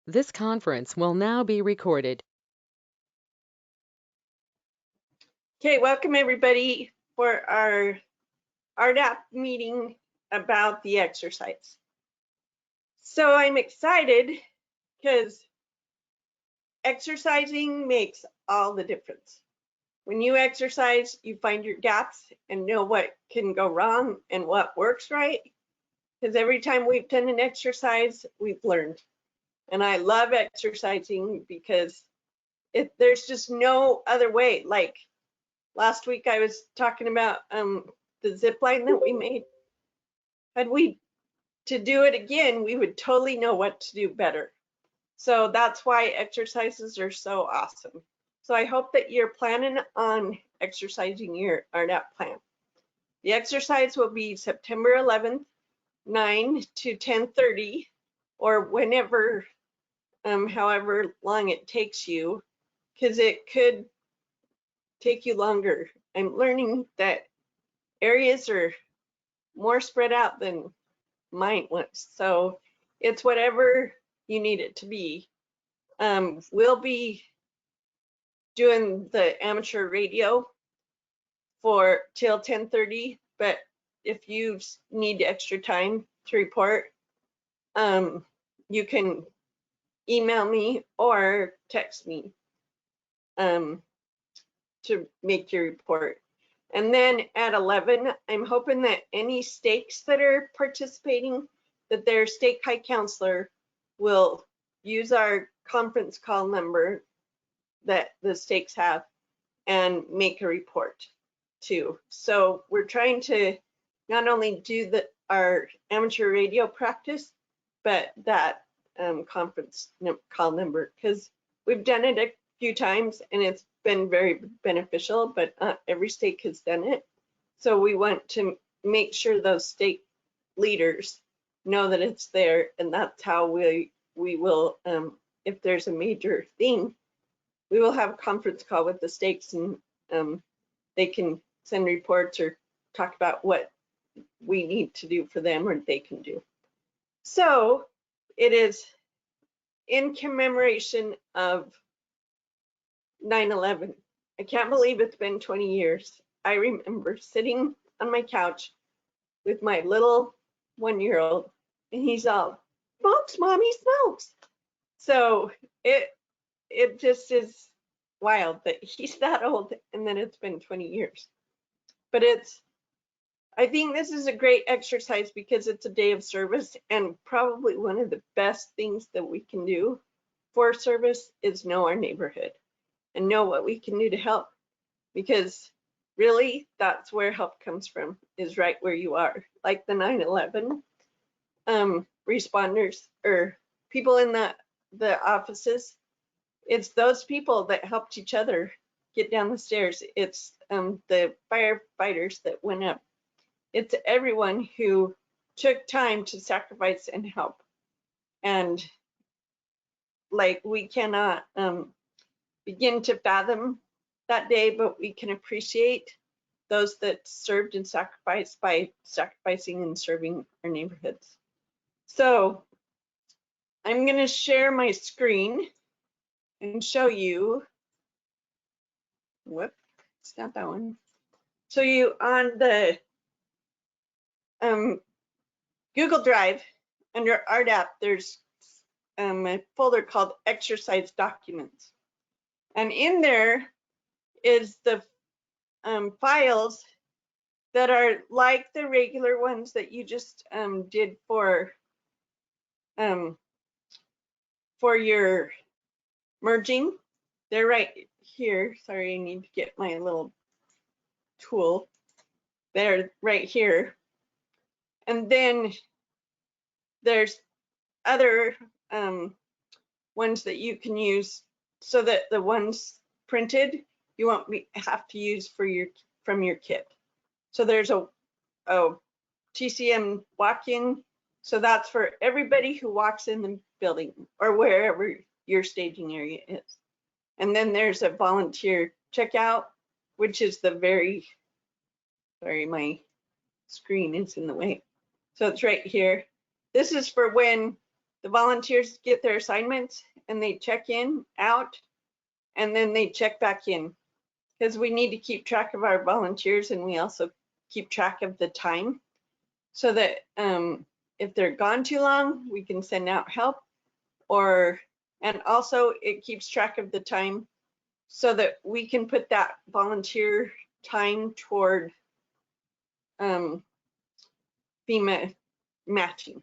This conference will now be recorded. Okay, welcome everybody for our RDAP meeting about the exercise. So I'm excited because exercising makes all the difference. When you exercise, you find your gaps and know what can go wrong and what works right. Because every time we've done an exercise, we've learned. And I love exercising because there's just no other way. Like last week I was talking about the zip line that we made. Had we to do it again, we would totally know what to do better. So that's why exercises are so awesome. So I hope that you're planning on exercising your RDAP plan. The exercise will be September 11th, 9 to 10:30, or whenever, however long it takes you, because it could take you longer. I'm learning that areas are more spread out than mine was. So it's whatever you need it to be. We'll be doing the amateur radio for till 10:30, but if you need extra time to report, you can email me or text me to make your report. And then at 11, I'm hoping that any stakes that are participating, that their stake high counselor will use our conference call number that the stakes have and make a report too. So we're trying to not only do our amateur radio practice, but that conference call number, because we've done it a few times and it's been very beneficial, but not every stake has done it. So we want to make sure those stake leaders know that it's there, and that's how we will, if there's a major thing, we will have a conference call with the stakes, and they can send reports or talk about what we need to do for them or they can do. So it is in commemoration of 9/11. I can't believe it's been 20 years. I remember sitting on my couch with my little 1-year-old, and he's all, "Smokes, mommy, smokes." So it just is wild that he's that old and then it's been 20 years. But I think this is a great exercise because it's a day of service, and probably one of the best things that we can do for service is know our neighborhood and know what we can do to help, because really that's where help comes from, is right where you are. Like the 9/11 responders or people in the offices, it's those people that helped each other get down the stairs. It's the firefighters that went up. It's everyone who took time to sacrifice and help. And like, we cannot begin to fathom that day, but we can appreciate those that served and sacrificed by sacrificing and serving our neighborhoods. So I'm going to share my screen and show you, whoop, it's not that one. So you on the Google Drive under RDAP, there's a folder called Exercise Documents. And in there is the files that are like the regular ones that you just did for your merging. They're right here. Sorry, I need to get my little tool. They're right here. And then there's other ones that you can use, so that the ones printed you won't have to use from your kit. So there's a TCEM walk-in, so that's for everybody who walks in the building or wherever your staging area is. And then there's a volunteer checkout, which is the sorry, my screen is in the way. So it's right here. This is for when the volunteers get their assignments and they check in, out, and then they check back in. Because we need to keep track of our volunteers, and we also keep track of the time so that if they're gone too long, we can send out help, and also it keeps track of the time so that we can put that volunteer time toward FEMA matching.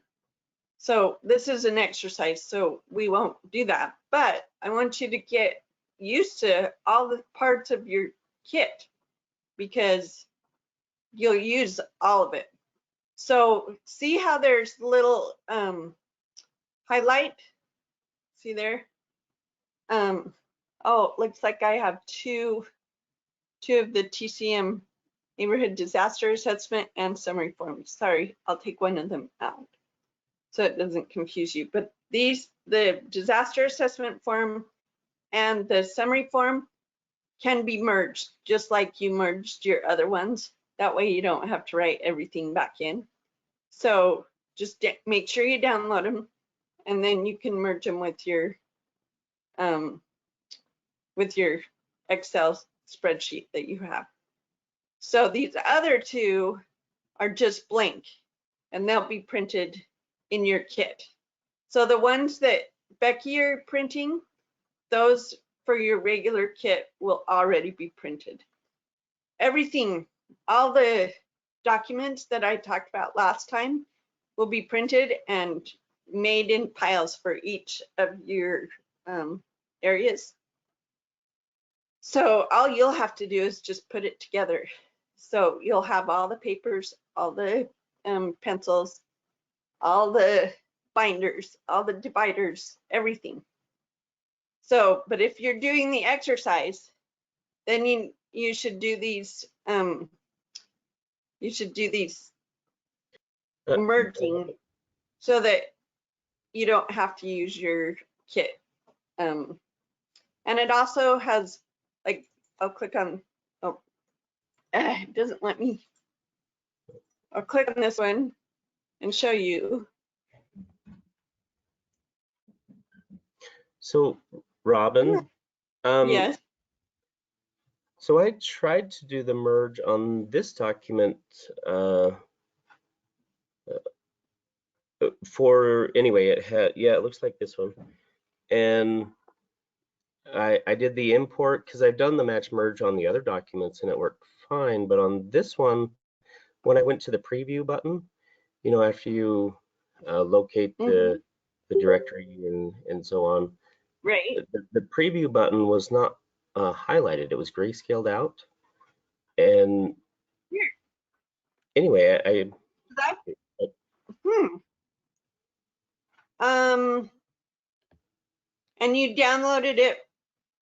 So this is an exercise, so we won't do that, but I want you to get used to all the parts of your kit because you'll use all of it. So see how there's little highlight, see there? Oh, looks like I have two of the TCEM neighborhood disaster assessment and summary forms. Sorry, I'll take one of them out so it doesn't confuse you. But these, the disaster assessment form and the summary form, can be merged just like you merged your other ones. That way you don't have to write everything back in. So just make sure you download them, and then you can merge them with your Excel spreadsheet that you have. So these other two are just blank, and they'll be printed in your kit. So the ones that Becky you're printing, those for your regular kit will already be printed. Everything, all the documents that I talked about last time will be printed and made in piles for each of your areas. So all you'll have to do is just put it together. So you'll have all the papers, all the pencils, all the binders, all the dividers, everything. So, but if you're doing the exercise, then you should do these merging so that you don't have to use your kit. And it also has, like, I'll click on, oh, it doesn't let me. I'll click on this one and show you. So, Robin, Yes. So I tried to do the merge on this document anyway, it had, yeah, it looks like this one. And I did the import because I've done the match merge on the other documents and it worked fine. But on this one, when I went to the preview button, you know, after you locate the directory and so on, right, the preview button was not highlighted. It was grayscaled out. And anyway, and you downloaded it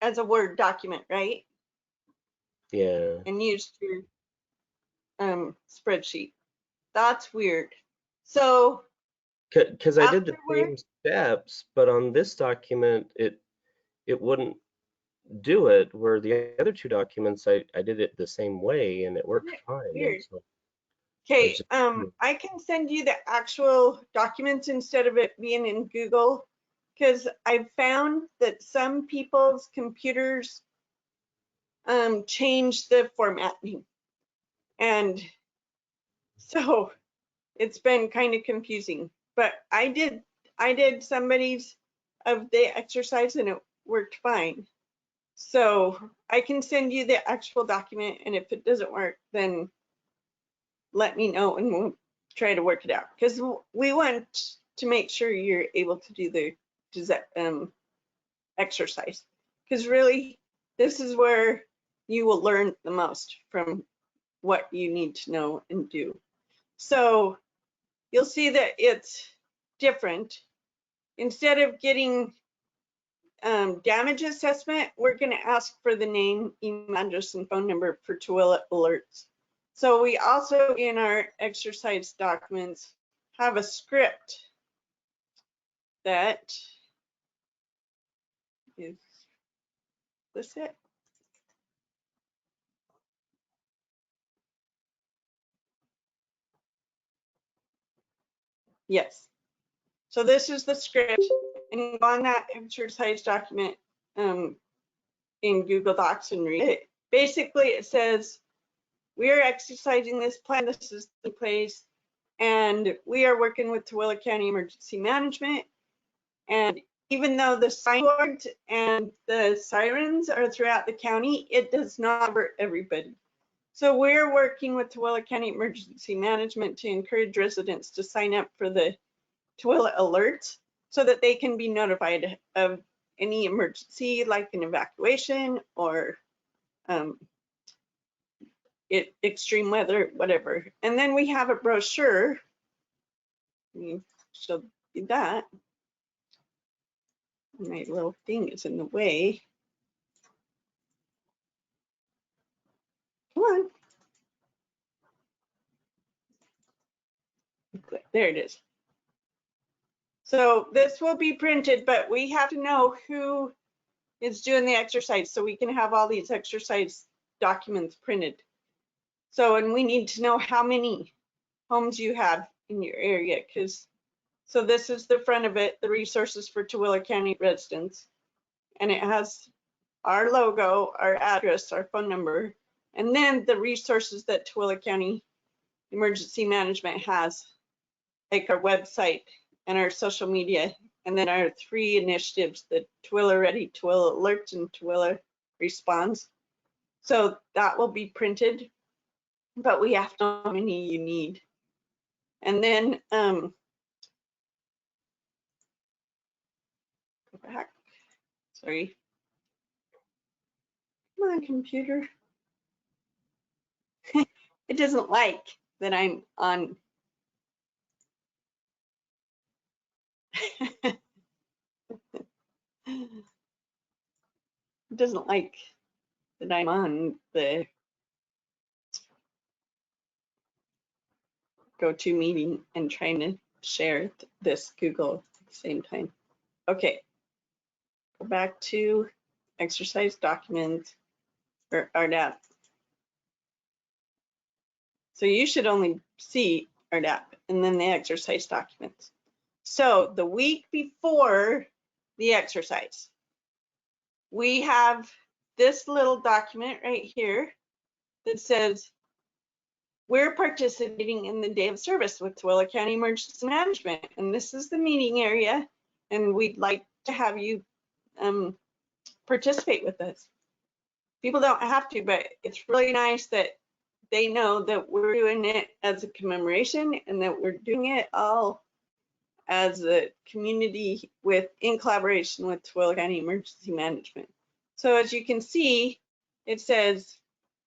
as a Word document, right? Yeah. And used your spreadsheet. That's weird. So because I did the same steps, but on this document it wouldn't do it, where the other two documents I did it the same way and it worked fine. Weird. So okay, I can send you the actual documents instead of it being in Google, because I've found that some people's computers change the formatting, and so it's been kind of confusing. But I did somebody's of the exercise and it worked fine. So I can send you the actual document, and if it doesn't work, then let me know and we'll try to work it out, because we want to make sure you're able to do the exercise, because really this is where you will learn the most from what you need to know and do. So you'll see that it's different. Instead of getting damage assessment, we're going to ask for the name, email address, and phone number for Tooele alerts. So we also, in our exercise documents, have a script that is this it? Yes. So this is the script, and on that exercise document in Google Docs and read it. Basically, it says, we are exercising this plan, this is the place, and we are working with Tooele County Emergency Management. And even though the signboards and the sirens are throughout the county, it does not cover everybody. So we're working with Tooele County Emergency Management to encourage residents to sign up for the Tooele alerts so that they can be notified of any emergency like an evacuation or extreme weather, whatever. And then we have a brochure. Let me show you that. My little thing is in the way. Come on. There it is. So this will be printed, but we have to know who is doing the exercise so we can have all these exercise documents printed. So, and we need to know how many homes you have in your area, so this is the front of it, the resources for Tooele County residents. And it has our logo, our address, our phone number, and then the resources that Tooele County Emergency Management has, like our website and our social media, and then our 3 initiatives, the Tooele Ready, Tooele Alerts, and Tooele Responds. So that will be printed, but we have to know how many you need. And then go back, sorry. Come on, computer. It doesn't like that I'm on. It doesn't like that I'm on the GoToMeeting and trying to share this Google at the same time. Okay, go back to exercise documents or RDAP. So you should only see RDAP and then the exercise documents. So the week before the exercise, we have this little document right here that says, we're participating in the day of service with Tooele County Emergency Management, and this is the meeting area, and we'd like to have you participate with us. People don't have to, but it's really nice that they know that we're doing it as a commemoration and that we're doing it all as a community in collaboration with Tooele County Emergency Management. So as you can see, it says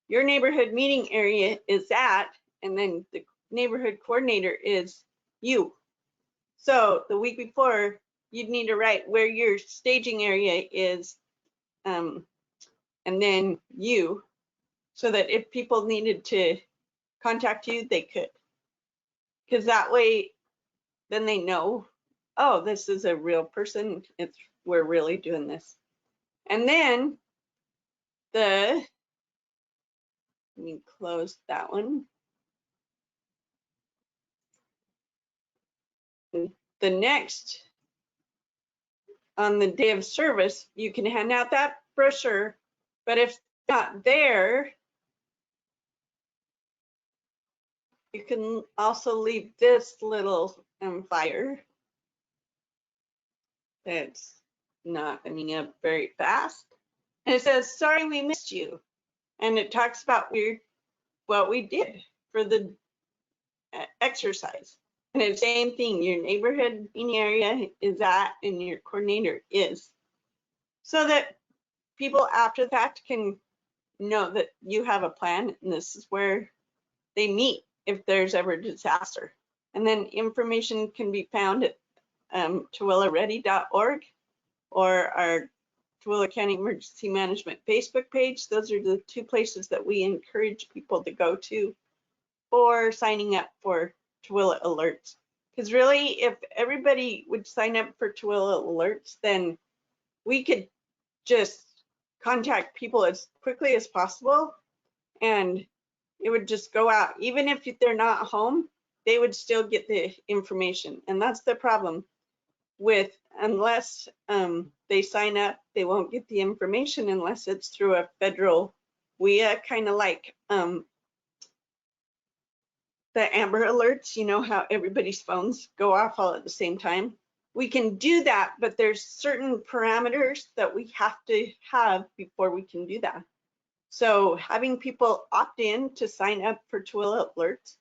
your neighborhood meeting area is at, and then the neighborhood coordinator is you. So the week before, you'd need to write where your staging area is, and then you, so that if people needed to contact you, they could. Because that way, then they know, oh, this is a real person. We're really doing this. And then let me close that one. The next, on the day of service, you can hand out that brochure, but if not there, you can also leave this little flyer that's not coming up very fast. And it says, sorry, we missed you. And it talks about what we did for the exercise. And it's the same thing, your neighborhood meeting area is at, and your coordinator is. So that people after the fact can know that you have a plan, and this is where they meet if there's ever a disaster. And then information can be found at TooeleReady.org or our Tooele County Emergency Management Facebook page. Those are the 2 places that we encourage people to go to for signing up for Tooele Alerts. Because really, if everybody would sign up for Tooele Alerts, then we could just contact people as quickly as possible, and it would just go out. Even if they're not home, they would still get the information. And that's the problem. with, unless they sign up, they won't get the information unless it's through a federal WIA, kind of like the Amber Alerts, you know how everybody's phones go off all at the same time. We can do that, but there's certain parameters that we have to have before we can do that. So having people opt in to sign up for Tooele Alerts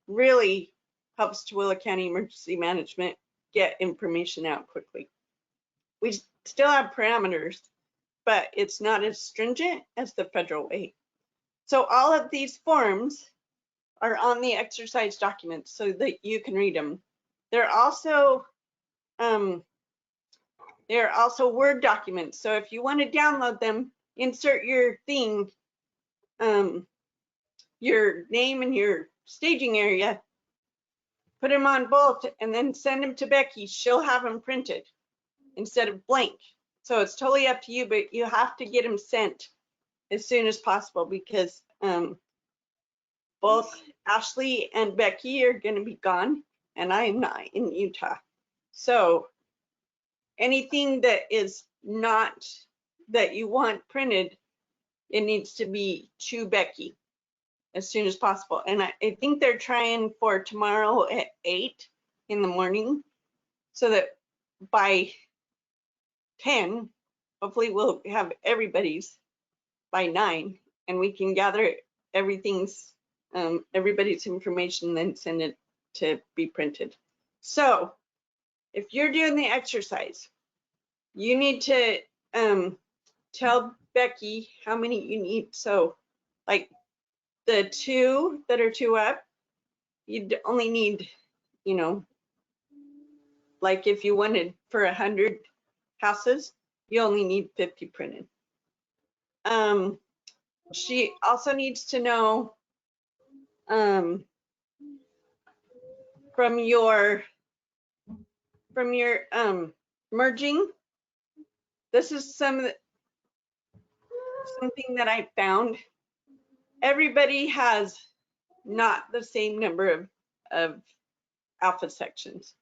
really helps Tooele County Emergency Management get information out quickly. We still have parameters, but it's not as stringent as the federal way. So all of these forms are on the exercise documents so that you can read them. They're also Word documents. So if you want to download them, insert your thing, your name and your staging area, put them on both, and then send them to Becky. She'll have them printed instead of blank. So it's totally up to you, but you have to get them sent as soon as possible because both Ashley and Becky are going to be gone, and I am not in Utah. So anything that is not that you want printed, it needs to be to Becky as soon as possible. And I think they're trying for tomorrow at 8 in the morning, so that by 10, hopefully we'll have everybody's by 9, and we can gather everybody's information, then send it to be printed. So if you're doing the exercise, you need to tell Becky how many you need. So like the 2 that are 2 up, you'd only need, you know, like if you wanted for 100 houses, you only need 50 printed. She also needs to know from your merging. This is something that I found. Everybody has not the same number of alpha sections.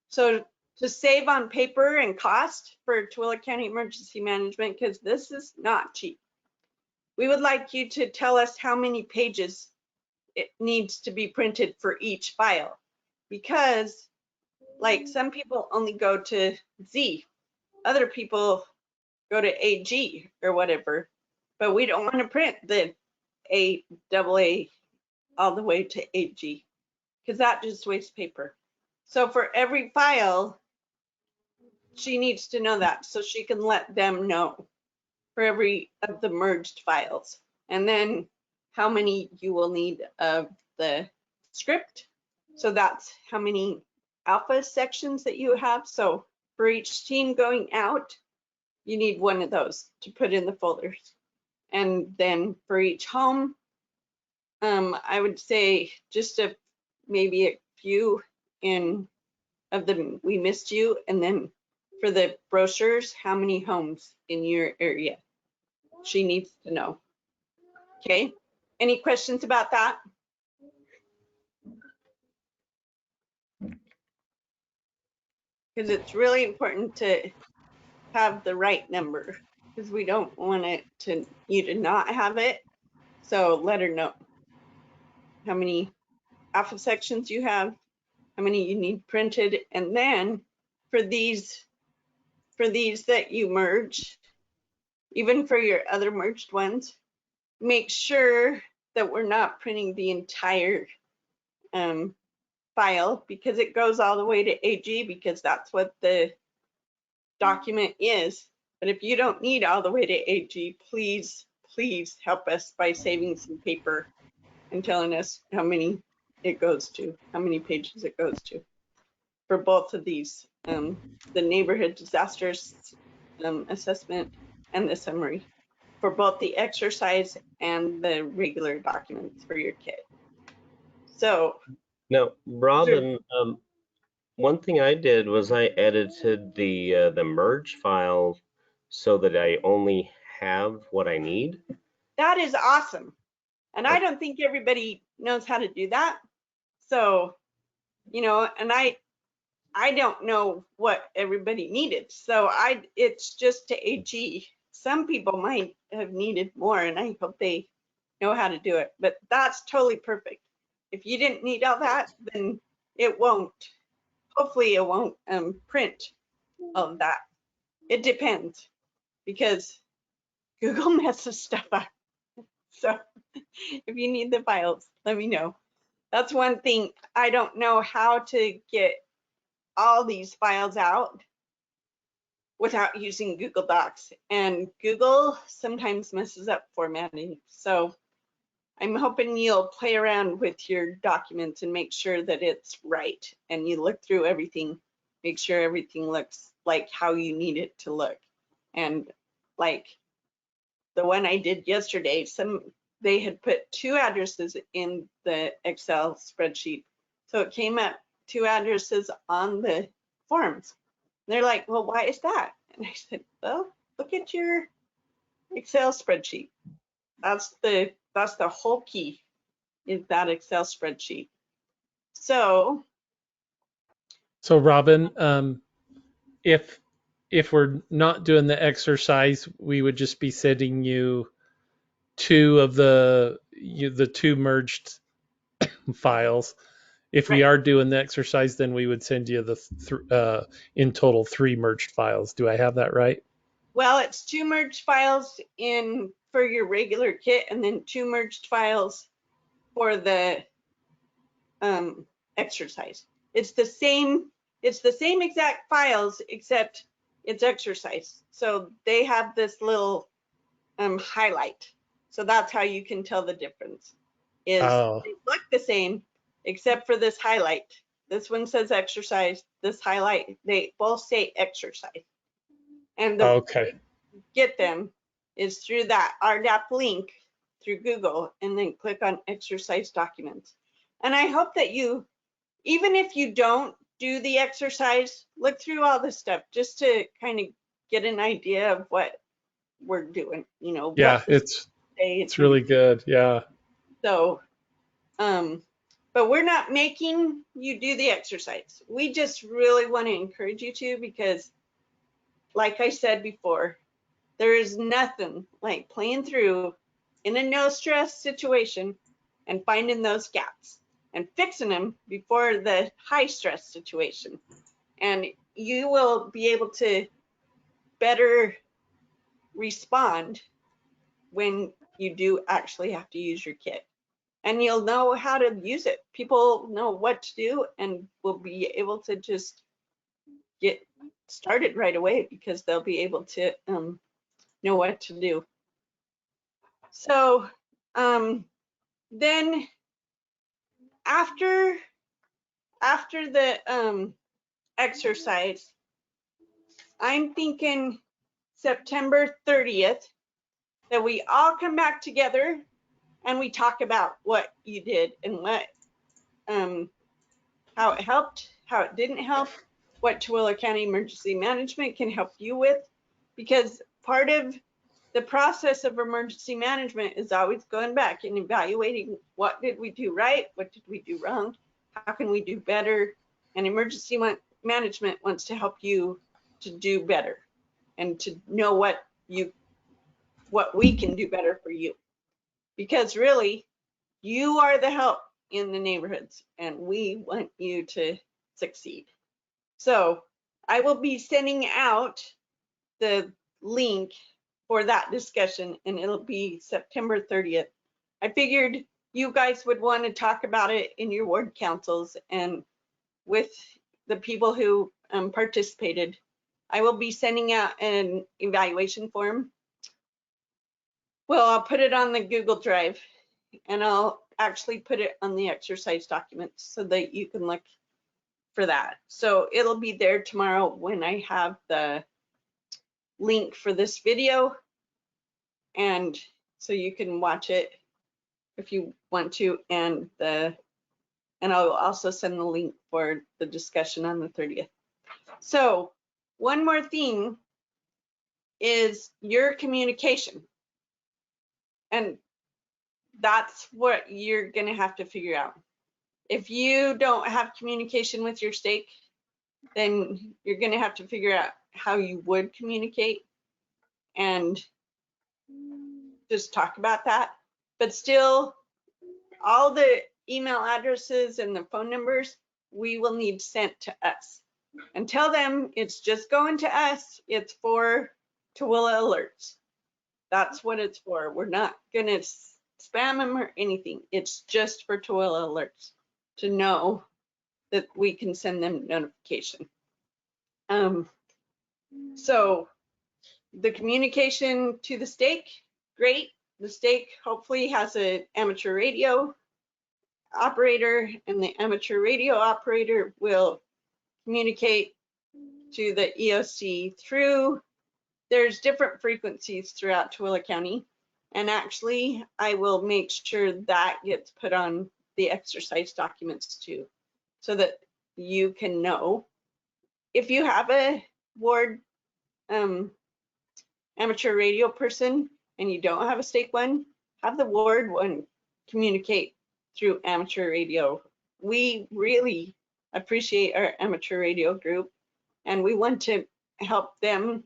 So to save on paper and cost for Tooele County Emergency Management, because this is not cheap, we would like you to tell us how many pages it needs to be printed for each file. Because like some people only go to Z, other people go to AG or whatever, but we don't want to print the AA all the way to AG because that just wastes paper. So for every file, she needs to know that so she can let them know for every of the merged files. And then how many you will need of the script. So that's how many alpha sections that you have. So for each team going out, you need 1 of those to put in the folders. And then for each home, I would say just maybe a few of them we missed you. And then for the brochures, how many homes in your area she needs to know. Okay, any questions about that? Because it's really important to have the right number, because we don't want you to not have it. So let her know how many alpha sections you have, how many you need printed, and then for these that you merge, even for your other merged ones, make sure that we're not printing the entire file, because it goes all the way to AG, because that's what the document is. But if you don't need all the way to AG, please help us by saving some paper and telling us how many it goes to, how many pages it goes to for both of these, the neighborhood disasters assessment and the summary for both the exercise and the regular documents for your kit. So now, Robin, one thing I did was I edited the merge file so that I only have what I need. that is awesome. And I don't think everybody knows how to do that. So, you know, and I don't know what everybody needed. So it's just to AG. Some people might have needed more, and I hope they know how to do it, but that's totally perfect. If you didn't need all that, then it won't, hopefully it won't print all of that. It depends, because Google messes stuff up. So if you need the files, let me know. That's one thing. I don't know how to get all these files out without using Google Docs, and Google sometimes messes up formatting. So I'm hoping you'll play around with your documents and make sure that it's right, and you look through everything, make sure everything looks like how you need it to look. And like the one I did yesterday, they had put 2 addresses in the Excel spreadsheet. So it came up 2 addresses on the forms. And they're like, well, why is that? And I said, well, look at your Excel spreadsheet. That's the whole key, is that Excel spreadsheet. So Robin, if we're not doing the exercise, we would just be sending you 2 of the 2 merged files. If we right. are doing the exercise, then we would send you the in total 3 merged files. Do I have that right? Well, it's 2 merged files for your regular kit, and then 2 merged files for the exercise. It's the same exact files, except it's exercise. So they have this little highlight. So that's how you can tell the difference. They look the same, except for this highlight. This one says exercise, this highlight, they both say exercise. And the way to get them is through that RDAP link through Google, and then click on exercise documents. And I hope that you, even if you don't do the exercise, look through all this stuff just to kind of get an idea of what we're doing, Yeah, it's really good. Yeah. So, but we're not making you do the exercise. We just really want to encourage you to, because like I said before, there is nothing like playing through in a no stress situation and finding those gaps and fixing them before the high stress situation. And you will be able to better respond when you do actually have to use your kit. And you'll know how to use it. People know what to do and will be able to just get started right away, because they'll be able to know what to do. So then after the exercise, I'm thinking September 30th that we all come back together and we talk about what you did and what how it helped, how it didn't help, what Tooele County Emergency Management can help you with, because part of the process of emergency management is always going back and evaluating what did we do right, what did we do wrong, how can we do better, and emergency management wants to help you to do better and to know what we can do better for you, because really you are the help in the neighborhoods and we want you to succeed. So I will be sending out the link for that discussion, and it'll be September 30th. I figured you guys would want to talk about it in your ward councils and with the people who participated. I will be sending out an evaluation form. Well, I'll put it on the Google Drive, and I'll actually put it on the exercise documents so that you can look for that. So it'll be there tomorrow when I have the link for this video, and so you can watch it if you want to, and I'll also send the link for the discussion on the 30th. So one more thing is your communication, and that's what you're going to have to figure out. If you don't have communication with your stake, then you're going to have to figure out how you would communicate and just talk about that. But still, all the email addresses and the phone numbers, we will need sent to us. And tell them it's just going to us. It's for Tooele alerts. That's what it's for. We're not going to spam them or anything. It's just for Tooele alerts to know that we can send them notification. So the communication to the stake, great. The stake hopefully has an amateur radio operator, and the amateur radio operator will communicate to the EOC through, there's different frequencies throughout Tooele County. And actually, I will make sure that gets put on the exercise documents too, so that you can know. If you have a ward amateur radio person and you don't have a stake one, have the ward one communicate through amateur radio. We really appreciate our amateur radio group, and we want to help them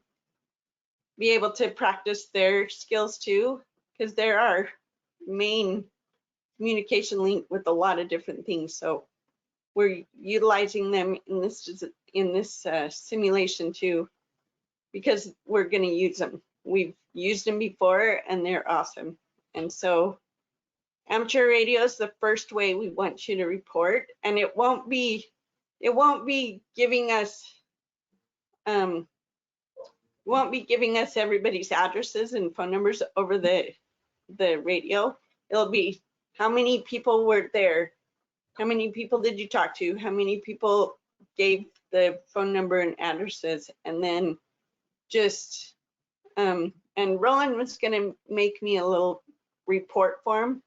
be able to practice their skills too, because they're our main communication link with a lot of different things. So we're utilizing them in this simulation too, because we're going to use them. We've used them before and they're awesome. And so amateur radio is the first way we want you to report, and it won't be giving us everybody's addresses and phone numbers over the radio. It'll be how many people were there, how many people did you talk to, how many people gave the phone number and addresses, and then just and Roland was going to make me a little report form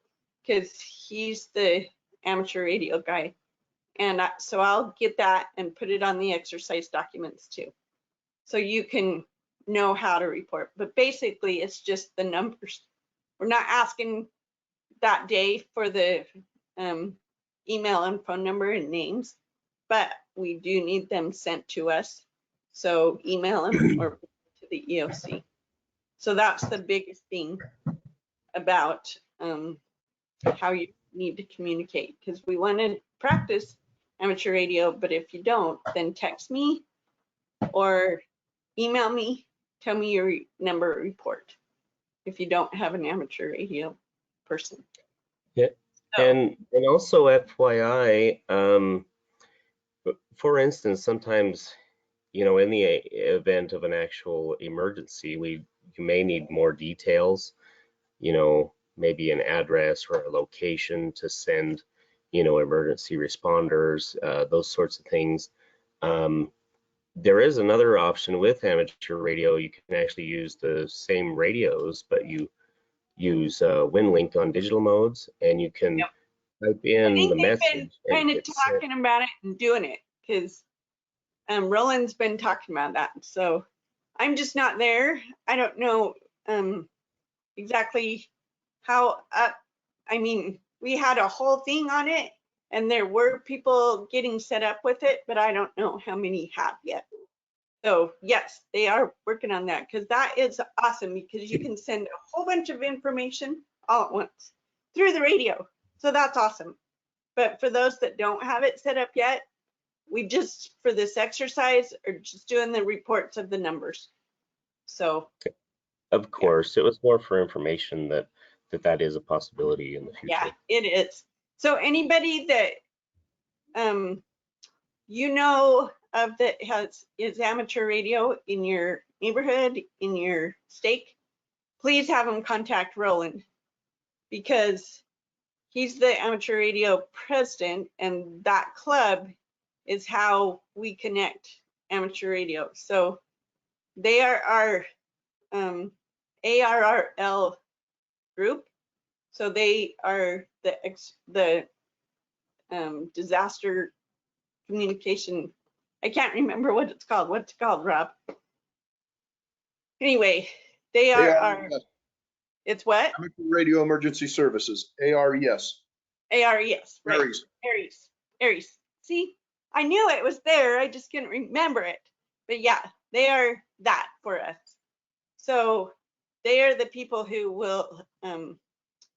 because he's the amateur radio guy, and so I'll get that and put it on the exercise documents too, so you can know how to report. But basically it's just the numbers. We're not asking that day for the email and phone number and names, but we do need them sent to us. So email them or to the EOC. So that's the biggest thing about how you need to communicate, because we want to practice amateur radio, but if you don't, then text me or email me, tell me your number report if you don't have an amateur radio person. Yeah. So, and also FYI, for instance, sometimes, you know, in the event of an actual emergency, you may need more details, you know, maybe an address or a location to send, you know, emergency responders, those sorts of things. There is another option with amateur radio. You can actually use the same radios, but you use WinLink on digital modes, and you can type in the message. Kind of talking about it and doing it, because Roland's been talking about that. So I'm just not there. I don't know exactly how I mean, we had a whole thing on it, and there were people getting set up with it, but I don't know how many have yet. So yes, they are working on that, because that is awesome, because you can send a whole bunch of information all at once through the radio. So that's awesome. But for those that don't have it set up yet, we just, for this exercise, are just doing the reports of the numbers. So of course, it was more for information that is a possibility in the future. Yeah, it is. So anybody that you know of that is amateur radio in your neighborhood, in your stake, please have them contact Roland, because he's the amateur radio president, and that club is how we connect amateur radio. So they are our ARRL group. So they are the disaster communication. I can't remember what it's called. What's it called, Rob? Anyway, they are our, it's what? Amateur Radio Emergency Services, ARES. ARES, right. ARES. ARES. See, I knew it was there, I just couldn't remember it. But yeah, they are that for us. So they are the people who will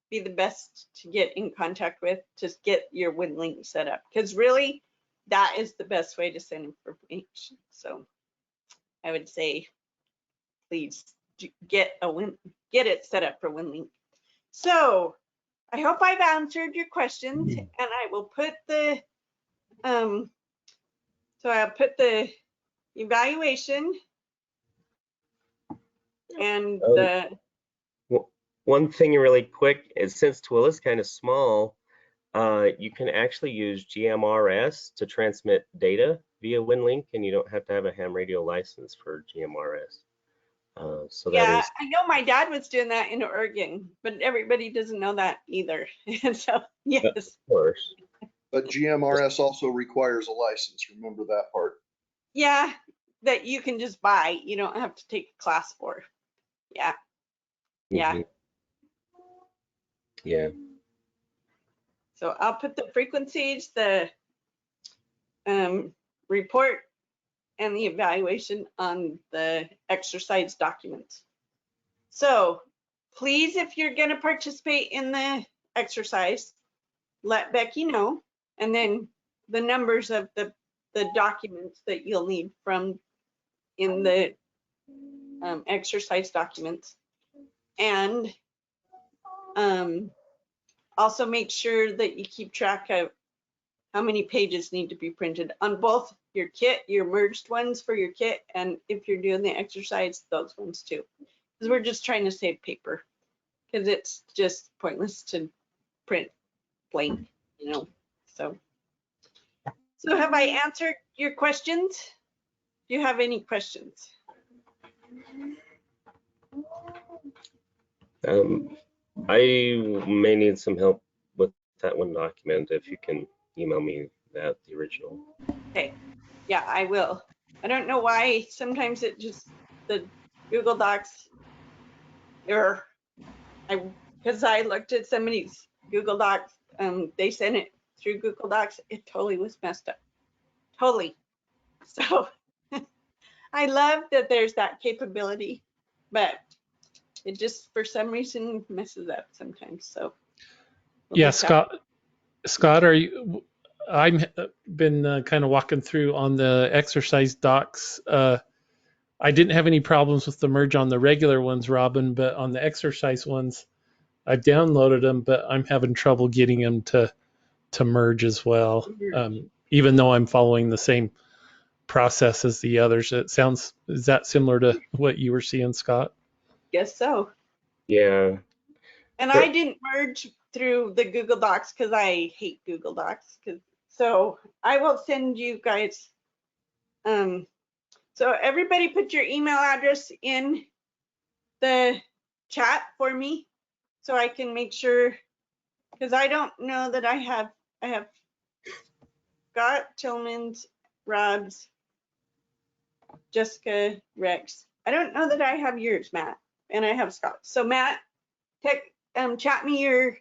be the best to get in contact with to get your WinLink set up, because really that is the best way to send information. So I would say please get it set up for WinLink. So I hope I've answered your questions, and I will put the so I'll put the evaluation and the One thing really quick is, since Tooele is kind of small, you can actually use GMRS to transmit data via WinLink, and you don't have to have a ham radio license for GMRS. So yeah, that is, I know my dad was doing that in Oregon, but everybody doesn't know that either. And so, yes. of course. But GMRS also requires a license. Remember that part. Yeah, that you can just buy. You don't have to take a class for. Yeah. Yeah. Mhm. Yeah. So I'll put the frequencies, the report, and the evaluation on the exercise documents. So please, if you're going to participate in the exercise, let Becky know, and then the numbers of the documents that you'll need from in the exercise documents. And also make sure that you keep track of how many pages need to be printed on both your kit, your merged ones for your kit, and if you're doing the exercise, those ones too. Because we're just trying to save paper, because it's just pointless to print blank, you know. So have I answered your questions? Do you have any questions? I may need some help with that one document, if you can email me that, the original. Okay, yeah, I will. I don't know why sometimes it just, the Google Docs, or because I looked at somebody's Google Docs, they sent it through Google Docs, it totally was messed up, totally. So I love that there's that capability, but it just for some reason messes up sometimes. So Yeah, Scott, are you? I've been kind of walking through on the exercise docs. I didn't have any problems with the merge on the regular ones, Robin, but on the exercise ones, I've downloaded them, but I'm having trouble getting them to merge as well. Even though I'm following the same process as the others. Is that similar to what you were seeing, Scott? Guess so. Yeah. And I didn't merge through the Google Docs because I hate Google Docs. So I will send you guys. So everybody put your email address in the chat for me so I can make sure, because I don't know that I have Scott, Tillman's, Rob's, Jessica, Rex. I don't know that I have yours, Matt, and I have Scott. So Matt, chat me your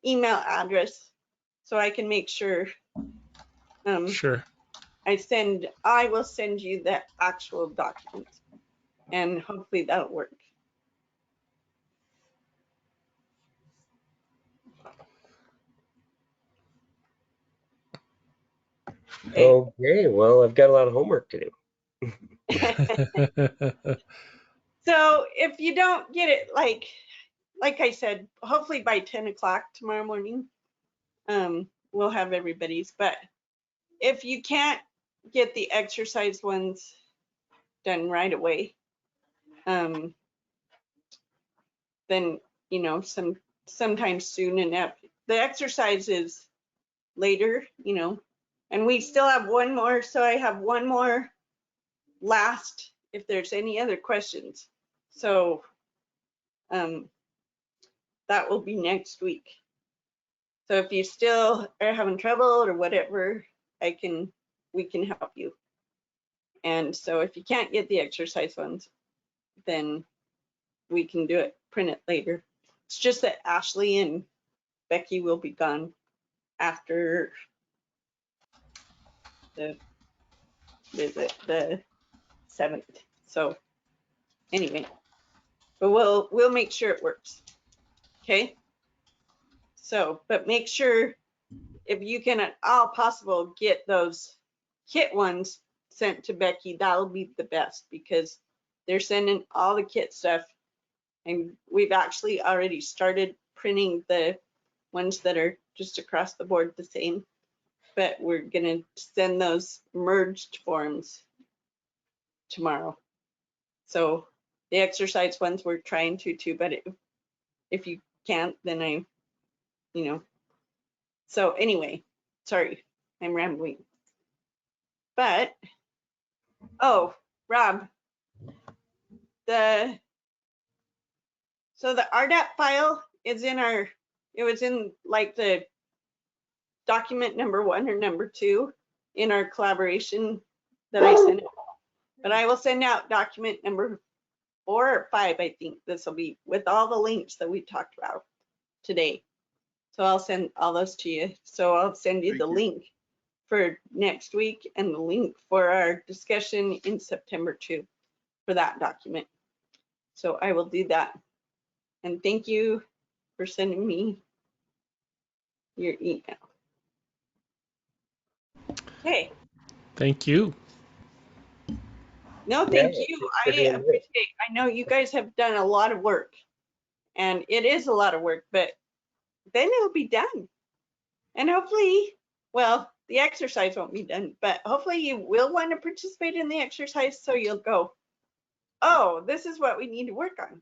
email address so I can make sure. Sure. I will send you the actual document, and hopefully that'll work. Okay, well, I've got a lot of homework to do. So if you don't get it, like I said, hopefully by 10 o'clock tomorrow morning, we'll have everybody's. But if you can't get the exercise ones done right away, then, you know, sometime soon enough. The exercise is later, you know, and we still have one more. So I have one more last if there's any other questions. So that will be next week. So if you still are having trouble or whatever, we can help you. And so if you can't get the exercise ones, then we can do it, print it later. It's just that Ashley and Becky will be gone after the visit the 7th. So anyway, but we'll make sure it works. Okay. So, but make sure if you can at all possible get those kit ones sent to Becky, that'll be the best because they're sending all the kit stuff, and we've actually already started printing the ones that are just across the board the same, but we're gonna send those merged forms tomorrow. So the exercise ones we're trying to too, but if you can't, then so anyway, sorry, I'm rambling. But, oh, Rob, so the RDAP file is it was in like the document number 1 or number 2 in our collaboration that I sent out. But I will send out document number 4 or 5, I think this will be, with all the links that we talked about today. So I'll send all those to you. So I'll send you the link for next week and the link for our discussion in September 2 for that document. So I will do that. And thank you for sending me your email. Okay. Thank you. No, thank Yeah, you. thanks for I doing this. appreciate, I know you guys have done a lot of work, and it is a lot of work, but then it'll be done. And hopefully, well, the exercise won't be done, but hopefully you will want to participate in the exercise, so you'll go, oh, this is what we need to work on.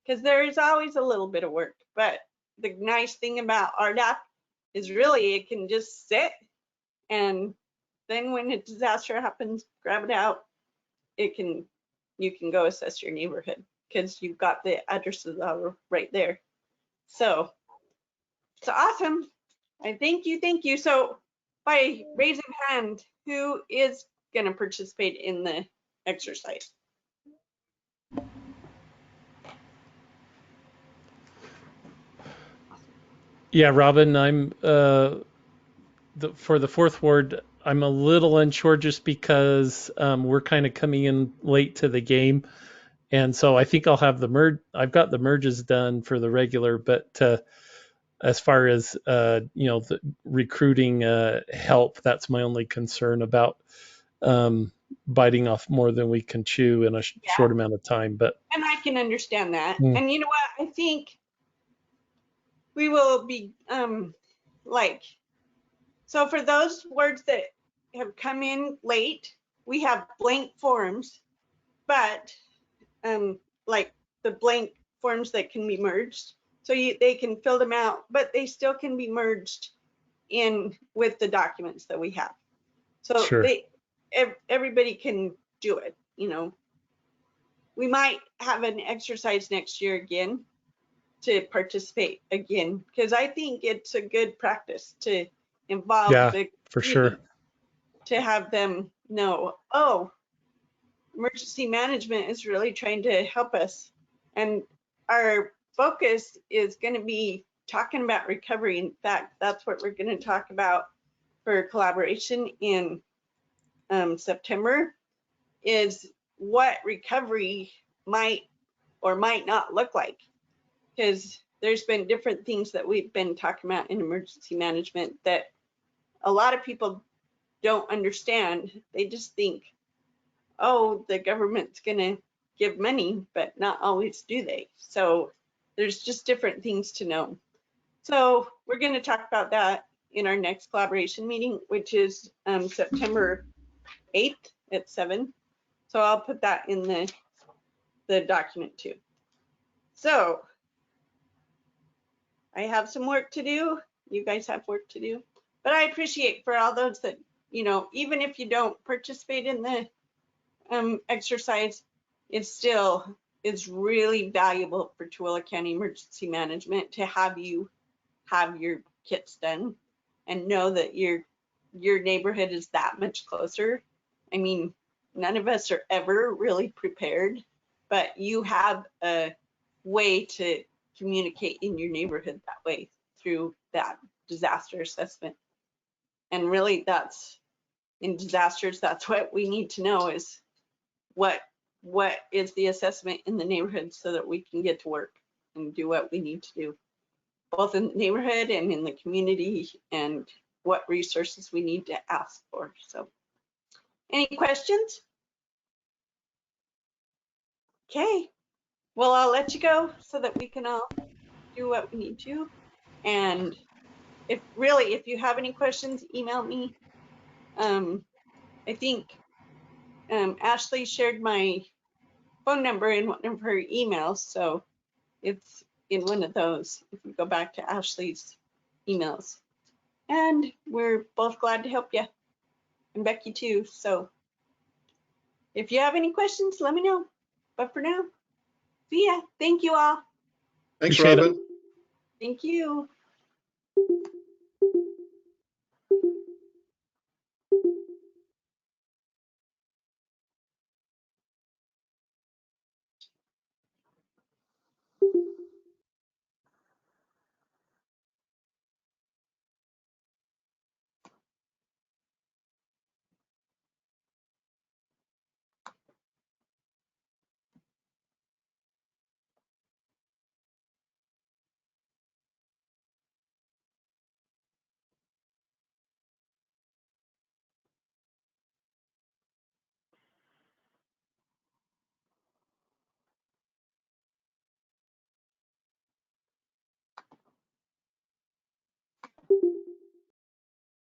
Because there is always a little bit of work, but the nice thing about RDAP is really it can just sit, and then when a disaster happens, grab it out. You can go assess your neighborhood because you've got the addresses all right there. So it's awesome. I thank you. So by raising hand, who is going to participate in the exercise? Yeah, Robin, I'm for the fourth ward. I'm a little unsure just because we're kind of coming in late to the game, and so I think I'll have the merge. I've got the merges done for the regular, but as far as the recruiting help, that's my only concern about biting off more than we can chew in a short amount of time. But and I can understand that. And you know what? I think we will be so for those words that have come in late, we have blank forms, but like the blank forms that can be merged. So they can fill them out, but they still can be merged in with the documents that we have. So sure. Everybody can do it. We might have an exercise next year again to participate again, because I think it's a good practice to involve the for sure, to have them know, oh, emergency management is really trying to help us, and our focus is going to be talking about recovery. In fact, that's what we're going to talk about for collaboration in September, is what recovery might or might not look like, because there's been different things that we've been talking about in emergency management that a lot of people don't understand. They just think, oh, the government's gonna give money, but not always do they. So there's just different things to know. So we're going to talk about that in our next collaboration meeting, which is September 8th at 7. So I'll put that in the document too. So I have some work to do. You guys have work to do, but I appreciate for all those that, even if you don't participate in the exercise, it's really valuable for Tooele County Emergency Management to have you have your kits done and know that your neighborhood is that much closer. I mean, none of us are ever really prepared, but you have a way to communicate in your neighborhood that way through that disaster assessment. And really that's in disasters, that's what we need to know is what is the assessment in the neighborhood so that we can get to work and do what we need to do, both in the neighborhood and in the community, and what resources we need to ask for. So, any questions? Okay, well, I'll let you go so that we can all do what we need to. And if you have any questions, email me. I think Ashley shared my phone number in one of her emails, so it's in one of those if you go back to Ashley's emails. And we're both glad to help you, and Becky too. So if you have any questions, let me know. But for now, see ya. Thank you all. Thanks, Appreciate it. Robin. Thank you.